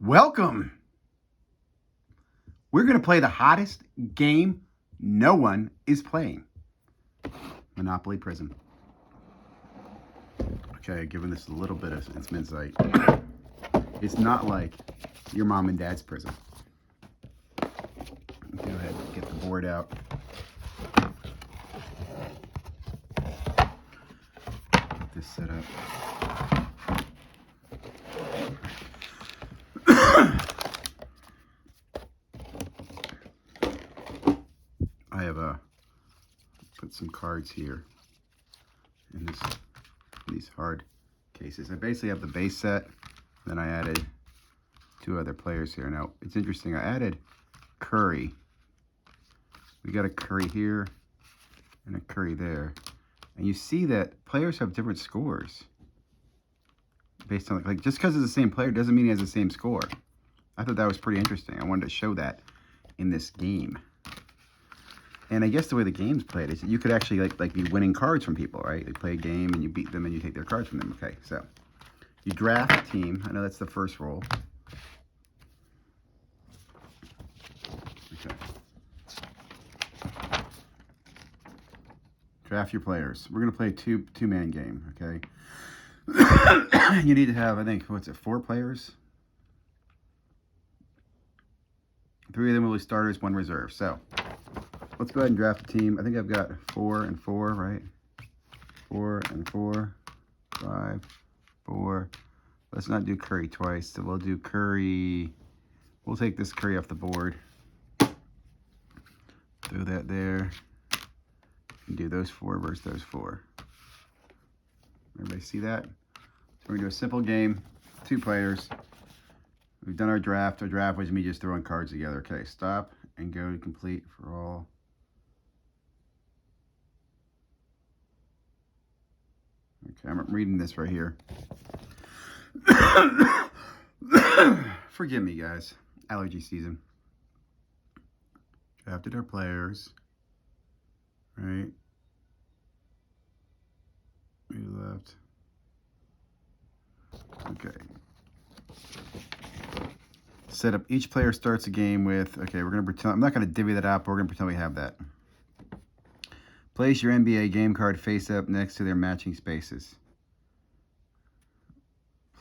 Welcome. We're going to play the hottest game no one is playing. Monopoly Prizm. Okay, giving this a little bit of some insight. It's not like your mom and dad's Prizm. Go ahead and get the board out. Get this set up. I have put some cards here in these hard cases. I basically have the base set, then I added two other players here. Now, it's interesting, I added Curry. We got a Curry here and a Curry there. And you see that players have different scores. Based on, like, just because it's the same player doesn't mean he has the same score. I thought that was pretty interesting. I wanted to show that in this game. And I guess the way the game's played is you could actually like be winning cards from people, right? They play a game and you beat them and you take their cards from them. Okay, so you draft a team. I know that's the first roll. Okay. Draft your players. We're gonna play a two-man game, okay? You need to have, I think, what's it, 4 players? 3 of them will be starters, 1 reserve. So let's go ahead and draft a team. I think I've got 4 and 4, right? 4 and 4, 5, 4. Let's not do Curry twice. So we'll do Curry. We'll take this Curry off the board. Throw that there. And do those 4 versus those 4. Everybody see that? So we're gonna do a simple game, 2 players. We've done our draft. Our draft was me just throwing cards together. Okay, stop and go to complete for all. Okay, I'm reading this right here. Forgive me, guys. Allergy season. Drafted our players. Right. We left. Okay. Set up. Each player starts a game with. Okay, we're gonna pretend. I'm not gonna divvy that out, but we're gonna pretend we have that. Place your NBA game card face up next to their matching spaces.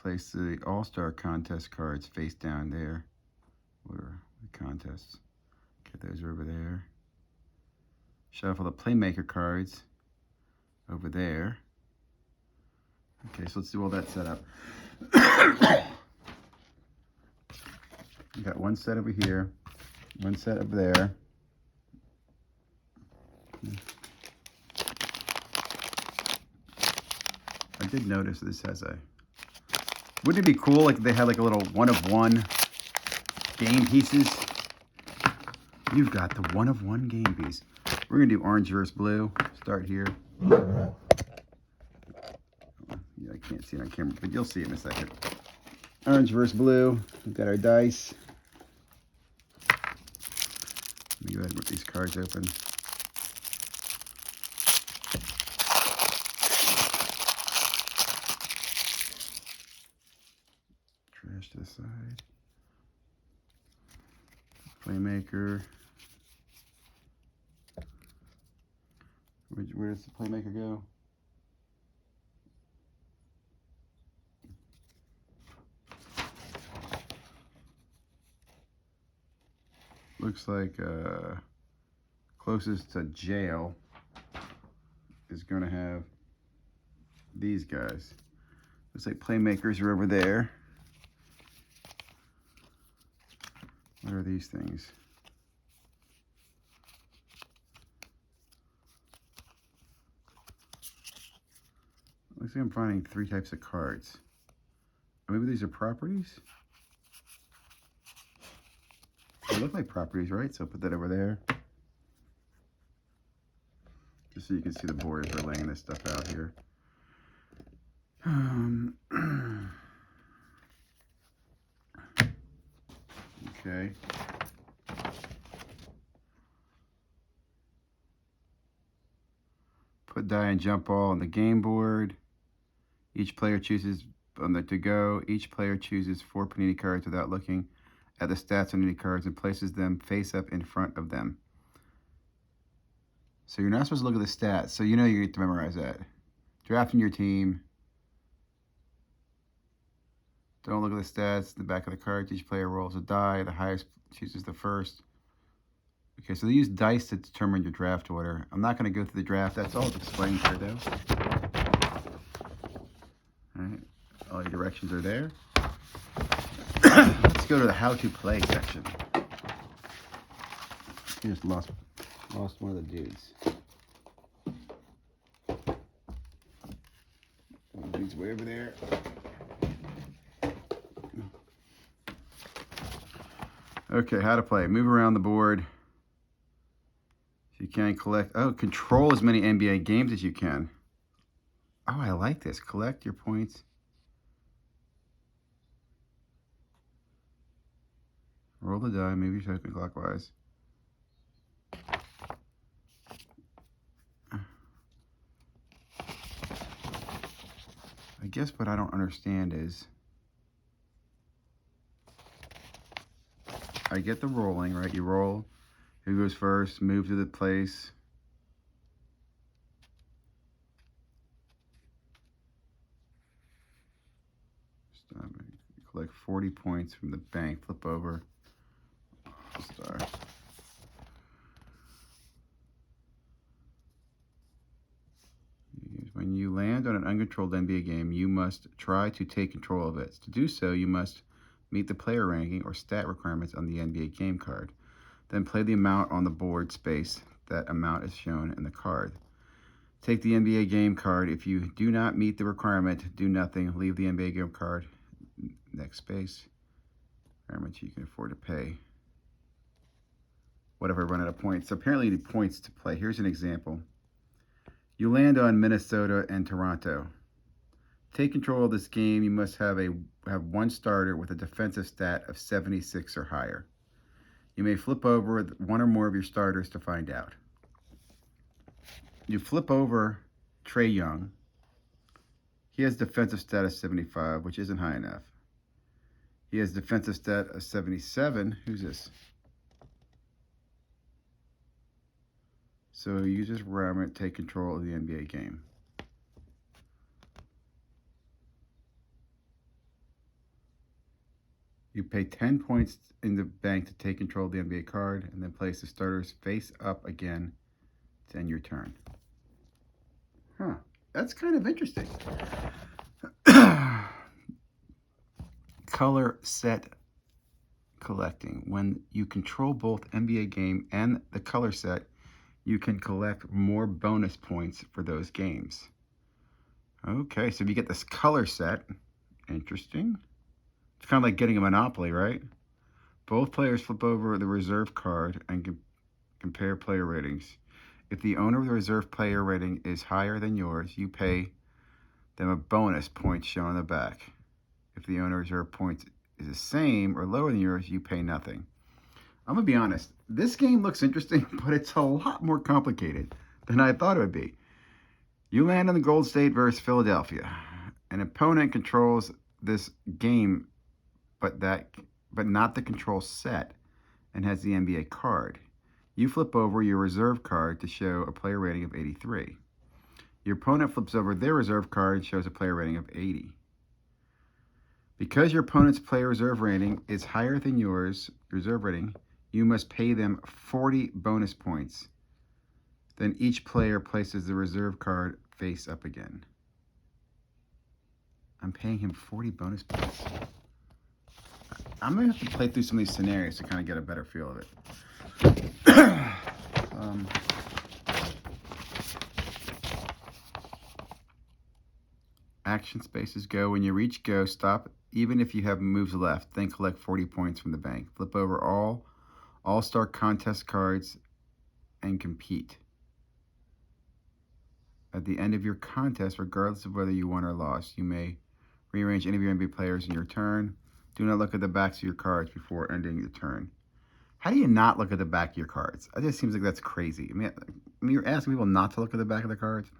Place the All-Star contest cards face down there. What are the contests? Get those over there. Shuffle the Playmaker cards over there. Okay, so let's do all that setup. You got one set over here, one set over there. I did notice this has a. Wouldn't it be cool like they had like a little 1-of-1 game pieces? You've got the 1-of-1 game piece. We're gonna do orange versus blue. Start here. Yeah, I can't see it on camera, but you'll see it in a second. Orange versus blue. We've got our dice. Let me go ahead and rip these cards open. Trash to the side. Playmaker. Where does the Playmaker go? Looks like closest to jail is going to have these guys. Looks like Playmakers are over there. What are these things? Looks like I'm finding 3 types of cards. Maybe these are properties? They look like properties, right? So I'll put that over there. Just so you can see the board as we're laying this stuff out here. Okay. Put die and jump ball on the game board. Each player chooses on the to-go. Each player chooses 4 Panini cards without looking at the stats on any cards and places them face up in front of them. So you're not supposed to look at the stats, so you know you get to memorize that. Drafting your team. Don't look at the stats. The back of the cards, each player rolls a die. The highest chooses the first. Okay, so they use dice to determine your draft order. I'm not going to go through the draft. That's all it's explained here, though. All right, all your directions are there. Let's go to the how to play section. I just lost one of the dudes. The dude's way over there. Okay, how to play. Move around the board. You can collect. Oh, control as many NBA games as you can. Oh, I like this. Collect your points. Roll the die. Maybe you should clockwise. I guess what I don't understand is I get the rolling, right? You roll. Who goes first? Move to the place. Stop. Collect 40 points from the bank. Flip over. Star. When you land on an uncontrolled NBA game, you must try to take control of it. To do so, you must meet the player ranking or stat requirements on the NBA game card. Then play the amount on the board space. That amount is shown in the card. Take the NBA game card. If you do not meet the requirement, do nothing. Leave the NBA game card. Next space. Requirements you can afford to pay. What if I run out of points? So apparently you need points to play. Here's an example. You land on Minnesota and Toronto. Take control of this game. You must have one starter with a defensive stat of 76 or higher. You may flip over one or more of your starters to find out. You flip over Trae Young. He has defensive stat of 75, which isn't high enough. He has defensive stat of 77. Who's this? So you just ram it, take control of the NBA game. You pay 10 points in the bank to take control of the NBA card, and then place the starters face up again to end your turn. Huh, that's kind of interesting. Color set collecting. When you control both NBA game and the color set, you can collect more bonus points for those games. Okay, so you get this color set. Interesting. It's kind of like getting a Monopoly, right? Both players flip over the reserve card and compare player ratings. If the owner of the reserve player rating is higher than yours, you pay them a bonus point shown on the back. If the owner reserve points is the same or lower than yours, you pay nothing. I'm going to be honest. This game looks interesting, but it's a lot more complicated than I thought it would be. You land on the Golden State versus Philadelphia. An opponent controls this game, but not the control set, and has the NBA card. You flip over your reserve card to show a player rating of 83. Your opponent flips over their reserve card and shows a player rating of 80. Because your opponent's player reserve rating is higher than yours, reserve rating, you must pay them 40 bonus points. Then each player places the reserve card face up again. I'm paying him 40 bonus points. I'm going to have to play through some of these scenarios to kind of get a better feel of it. Action spaces go. When you reach go, stop even if you have moves left. Then collect 40 points from the bank. Flip over all All-Star contest cards and compete. At the end of your contest, regardless of whether you won or lost, you may rearrange any of your NBA players in your turn. Do not look at the backs of your cards before ending the turn. How do you not look at the back of your cards? It just seems like that's crazy. I mean, you're asking people not to look at the back of the cards.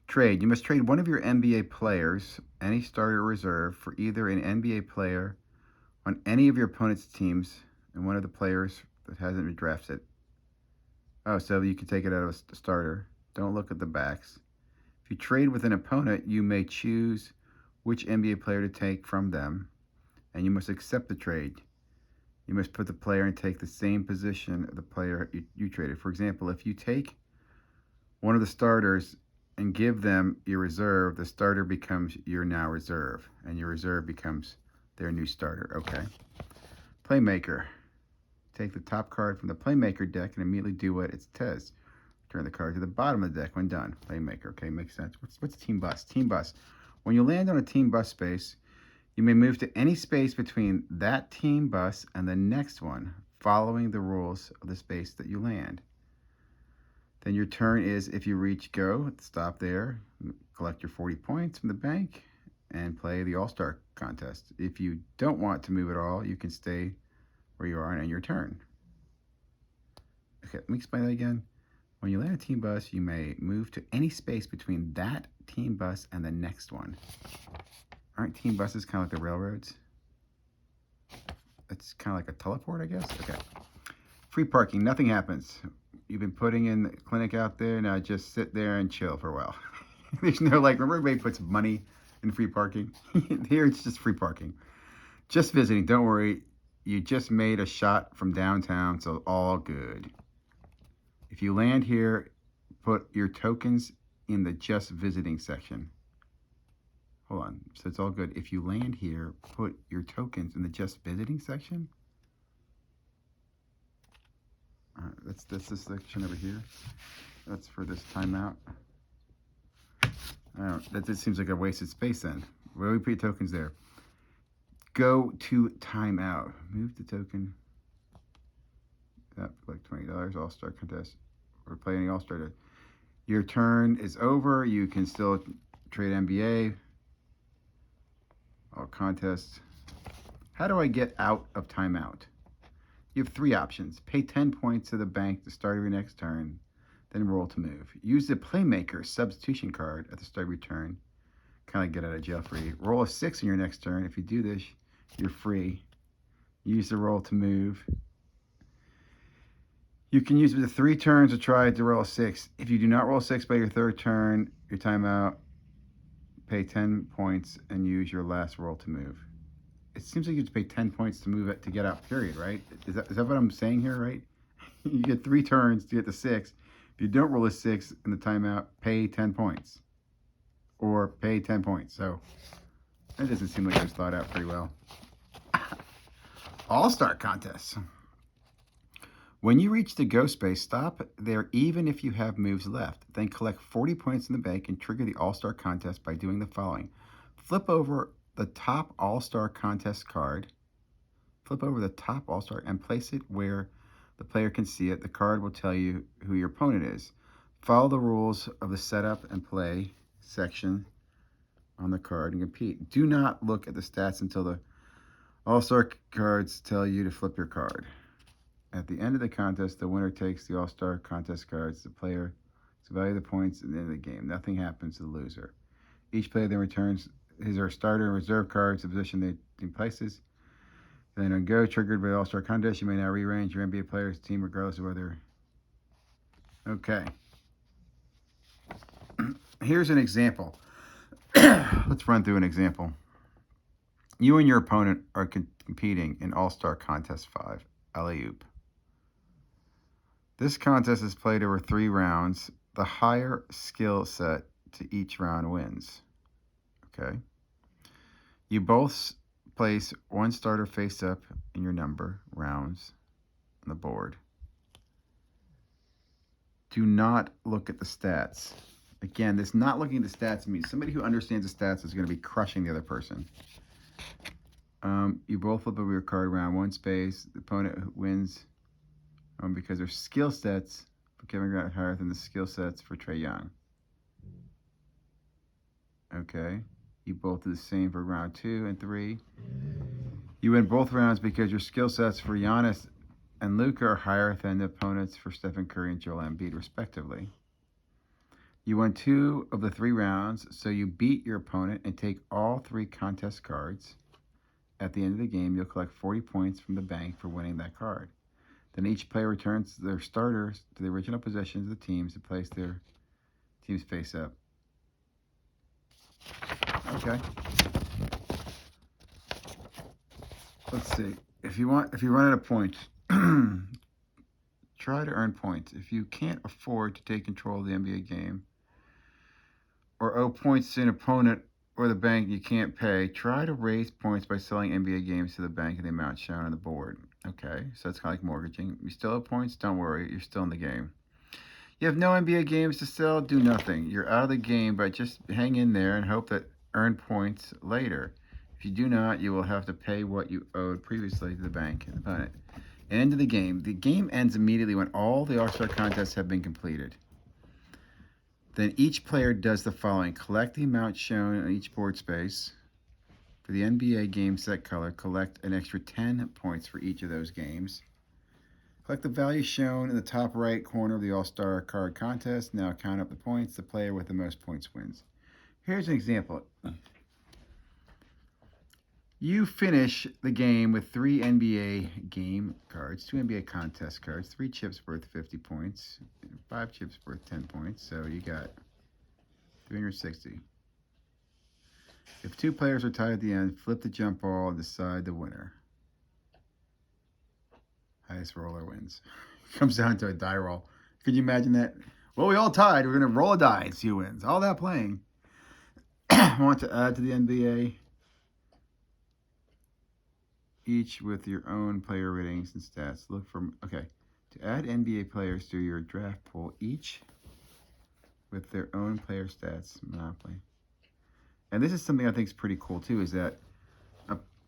Trade. You must trade one of your NBA players any starter reserve for either an NBA player on any of your opponent's teams and one of the players that hasn't been drafted. Oh, so you can take it out of a starter. Don't look at the backs. If you trade with an opponent, you may choose which NBA player to take from them, and you must accept the trade. You must put the player and take the same position of the player you traded. For example, if you take one of the starters and give them your reserve, the starter becomes your now reserve, and your reserve becomes their new starter. Okay. Playmaker. Take the top card from the Playmaker deck and immediately do what it says. Turn the card to the bottom of the deck when done. Playmaker. Okay, makes sense. What's Team Bus? Team Bus. When you land on a Team Bus space, you may move to any space between that Team Bus and the next one, following the rules of the space that you land. Then your turn is, if you reach go, stop there, collect your 40 points from the bank, and play the All-Star contest. If you don't want to move at all, you can stay where you are and end your turn. Okay, let me explain that again. When you land a Team Bus, you may move to any space between that Team Bus and the next one. Aren't Team Buses kind of like the railroads? It's kind of like a teleport, I guess. Okay. Free parking, nothing happens. You've been putting in the clinic out there, now just sit there and chill for a while. There's no, like, remember everybody puts money in free parking? Here it's just free parking. Just visiting, don't worry. You just made a shot from downtown, so all good. If you land here, put your tokens in the just visiting section. Hold on, so it's all good. If you land here, put your tokens in the just visiting section. That's this section over here. That's for this timeout. That just seems like a wasted space then. Where do we put your tokens there? Go to timeout. Move the token. That like $20. All-Star contest. We're playing All-Star. Your turn is over. You can still trade NBA. All contests. How do I get out of timeout? You have 3 options. Pay 10 points to the bank to start your next turn, then roll to move. Use the Playmaker substitution card at the start of your turn. Kind of get out of jail free. Roll a 6 in your next turn. If you do this, you're free. Use the roll to move. You can use the 3 turns to try to roll a 6. If you do not roll a 6 by your 3rd turn, your timeout, pay 10 points and use your last roll to move. It seems like you just pay 10 points to move it to get out, period, right? Is that what I'm saying here, right? You get 3 turns to get the 6. If you don't roll a 6 in the timeout, pay 10 points. Or pay 10 points. So that doesn't seem like it was thought out pretty well. All-Star contest. When you reach the go space, stop there even if you have moves left. Then collect 40 points in the bank and trigger the All-Star contest by doing the following. Flip over the top All-Star contest card. Flip over the top All-Star and place it where the player can see it. The card will tell you who your opponent is. Follow the rules of the setup and play section on the card and compete. Do not look at the stats until the All-Star cards tell you to flip your card. At the end of the contest, the winner takes the All-Star contest cards. The player to value the points at the end of the game. Nothing happens to the loser. Each player then returns his or starter and reserve cards to the position they places. Then on go, triggered by the All-Star contest, you may now rearrange your NBA players' team regardless of whether... Okay. Here's an example. Let's run through an example. You and your opponent are competing in All-Star Contest 5, Alley-Oop. This contest is played over 3 rounds. The higher skill set to each round wins. Okay. You both place 1 starter face up in your number rounds on the board. Do not look at the stats. Again, this not looking at the stats means somebody who understands the stats is going to be crushing the other person. You both flip over your card around 1 space. The opponent wins because their skill sets for Kevin Grant are higher than the skill sets for Trae Young. Okay. You both do the same for round 2 and 3. You win both rounds because your skill sets for Giannis and Luka are higher than the opponents for Stephen Curry and Joel Embiid, respectively. You won 2 of the 3 rounds, so you beat your opponent and take all 3 contest cards. At the end of the game, you'll collect 40 points from the bank for winning that card. Then each player returns their starters to the original positions of the teams to place their teams face up. Okay. Let's see. If you run out of points, try to earn points. If you can't afford to take control of the NBA game or owe points to an opponent or the bank you can't pay, try to raise points by selling NBA games to the bank in the amount shown on the board. Okay, so that's kind of like mortgaging. You still have points? Don't worry, you're still in the game. You have no NBA games to sell? Do nothing. You're out of the game, but just hang in there and hope that earn points later. If you do not, you will have to pay what you owed previously to the bank and opponent. End of the game. The game ends immediately when all the All-Star contests have been completed. Then each player does the following. Collect the amount shown on each board space. For the NBA game set color, collect an extra 10 points for each of those games. Collect the value shown in the top right corner of the All-Star card contest. Now count up the points. The player with the most points wins. Here's an example. You finish the game with 3 NBA game cards, 2 NBA contest cards, 3 chips worth 50 points, 5 chips worth 10 points, so you got 360. If 2 players are tied at the end, flip the jump ball and decide the winner. Highest roller wins. Comes down to a die roll. Could you imagine that? Well, we all tied. We're going to roll a die and see who wins. All that playing. I want to add to the NBA. Each with your own player ratings and stats. Look for, okay, to add NBA players to your draft pool, each with their own player stats, Monopoly. And this is something I think is pretty cool too, is that,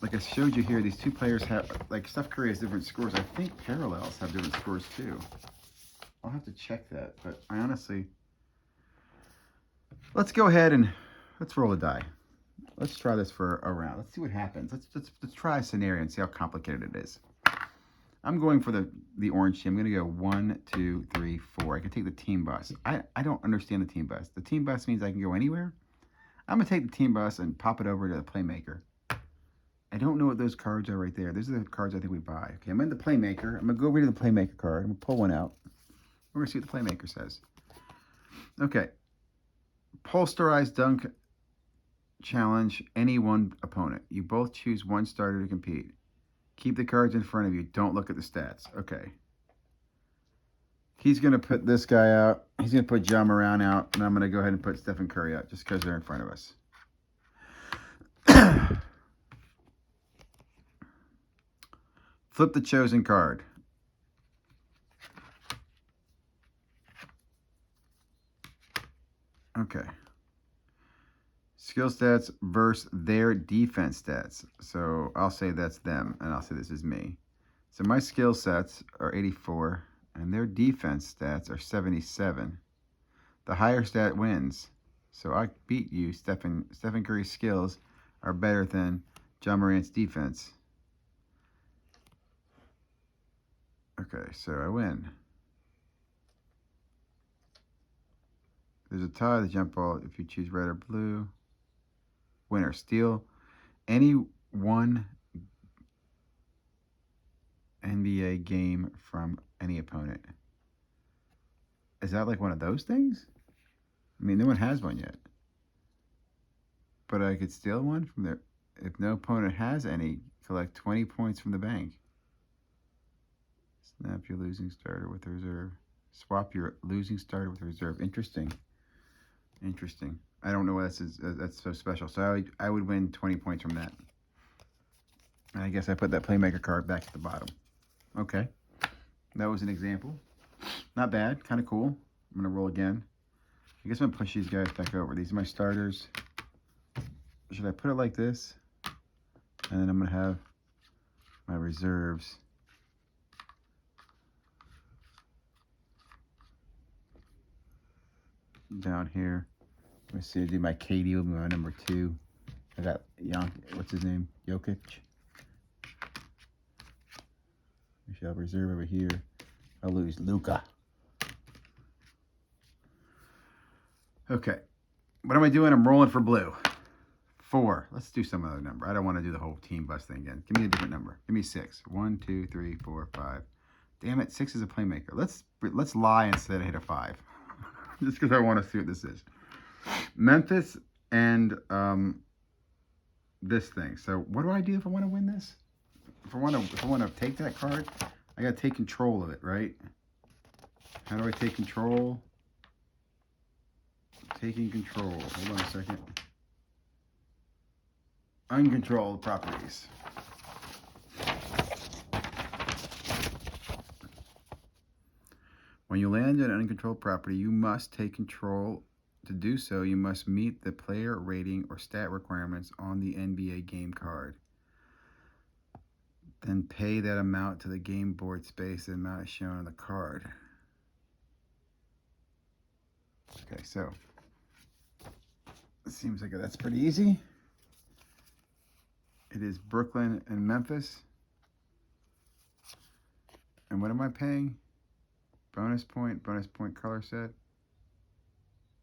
like I showed you here, these 2 players have, like Steph Curry has different scores. I think parallels have different scores too. I'll have to check that, but I honestly, let's go ahead and let's roll a die. Let's try this for a round. Let's see what happens. Let's try a scenario and see how complicated it is. I'm going for the orange team. I'm going to go 1, 2, 3, 4. I can take the team bus. I don't understand the team bus. The team bus means I can go anywhere. I'm going to take the team bus and pop it over to the playmaker. I don't know what those cards are right there. Those are the cards I think we buy. Okay, I'm in the playmaker. I'm going to go over to the playmaker card. I'm going to pull one out. We're going to see what the playmaker says. Okay. Posterized dunk challenge any one opponent. You both choose one starter to compete. Keep the cards in front of you. Don't look at the stats. Okay. He's going to put this guy out. He's going to put Ja Morant out. And I'm going to go ahead and put Stephen Curry out just because they're in front of us. Flip the chosen card. Okay. Skill stats versus their defense stats. So I'll say that's them, and I'll say this is me. So my skill sets are 84, and their defense stats are 77. The higher stat wins. So I beat you. Stephen Curry's skills are better than Ja Morant's defense. Okay, so I win. There's a tie, the jump ball, if you choose red or blue. Winner, steal any one NBA game from any opponent. Is that like one of those things? I mean, no one has one yet. But I could steal one from there. If no opponent has any, collect 20 points from the bank. Snap your losing starter with a reserve. Swap your losing starter with a reserve. Interesting. Interesting. I don't know why that's so special. So I would win 20 points from that. And I guess I put that playmaker card back at the bottom. Okay. That was an example. Not bad. Kind of cool. I'm going to roll again. I guess I'm going to push these guys back over. These are my starters. Should I put it like this? And then I'm going to have my reserves. Down here. Let me see. I do my KD will be my number 2. I got what's his name? Jokic. I should have reserve over here. I'll lose Luka. Okay. What am I doing? I'm rolling for blue. 4. Let's do some other number. I don't want to do the whole team bus thing again. Give me a different number. Give me 6. 1, 2, 3, 4, 5. Damn it, 6 is a playmaker. Let's lie and say I hit a 5. Just because I want to see what this is. Memphis and this thing. So what do I do if I want to win this? If I want to take that card, I got to take control of it, right? How do I take control? Taking control. Hold on a second. Uncontrolled properties. When you land an uncontrolled property, you must take control. To do so, you must meet the player rating or stat requirements on the NBA game card. Then pay that amount to the game board space, the amount shown on the card. Okay, so it seems like that's pretty easy. It is Brooklyn and Memphis. And what am I paying? Bonus point color set.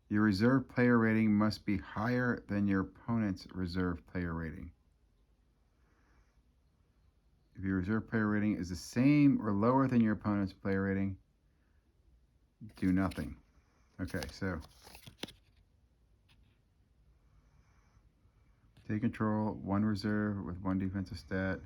Your reserve player rating must be higher than your opponent's reserve player rating. If your reserve player rating is the same or lower than your opponent's player rating, do nothing. Okay, so take control, 1 reserve with 1 defensive stat.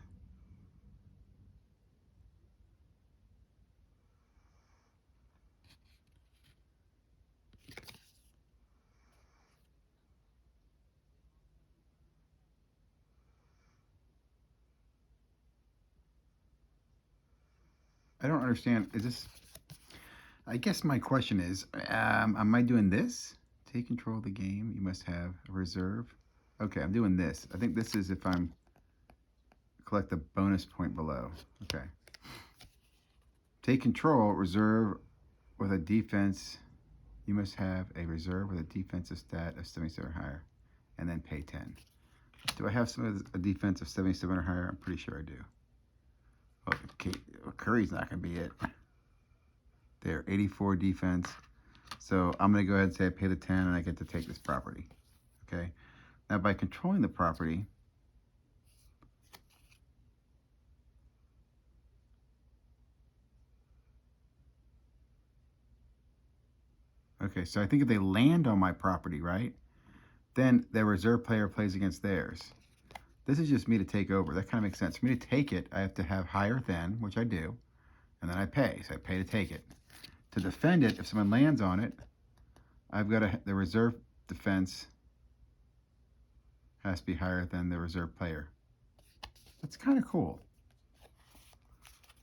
I don't understand. Is this... I guess my question is, am I doing this? Take control of the game. You must have a reserve. Okay, I'm doing this. I think this is if I'm collect the bonus point below. Okay. Take control, reserve with a defense. You must have a reserve with a defensive stat of 77 or higher, and then pay 10. Do I have a defense of 77 or higher? I'm pretty sure I do. Okay, Curry's not going to be it. There, 84 defense. So I'm going to go ahead and say I pay the 10 and I get to take this property. Okay. Now by controlling the property, okay, so I think if they land on my property, right, then their reserve player plays against theirs. This is just me to take over. That kind of makes sense. For me to take it, I have to have higher than, which I do, and then I pay. So I pay to take it. To defend it, if someone lands on it, I've got the reserve defense has to be higher than the reserve player. That's kind of cool.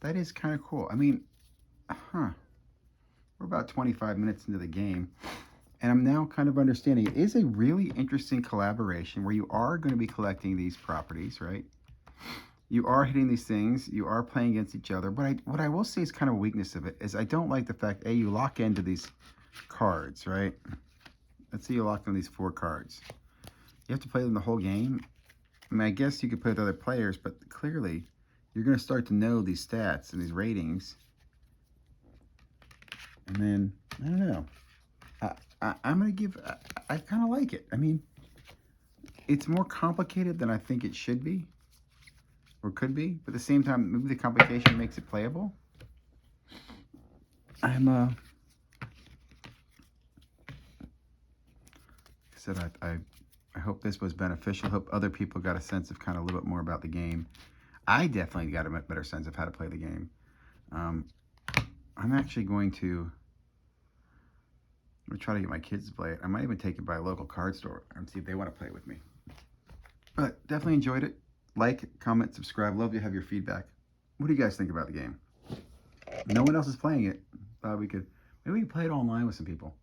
That is kind of cool. I mean, we're about 25 minutes into the game, and I'm now kind of understanding it is a really interesting collaboration where you are going to be collecting these properties, right? You are hitting these things. You are playing against each other. But what I will say is kind of a weakness of it is I don't like the fact, you lock into these cards, right? Let's say you lock in these 4 cards. You have to play them the whole game. I mean, I guess you could play with other players, but clearly you're going to start to know these stats and these ratings. And then, I don't know. I'm going to give, I kind of like it. I mean, it's more complicated than I think it should be. Or could be. But at the same time, maybe the complication makes it playable. I said, I hope this was beneficial. I hope other people got a sense of kind of a little bit more about the game. I definitely got a better sense of how to play the game. I'm actually going to try to get my kids to play it. I might even take it by a local card store and see if they want to play it with me. But definitely enjoyed it. Like, comment, subscribe. Love to have your feedback. What do you guys think about the game? No one else is playing it. Thought we could, maybe we could play it online with some people.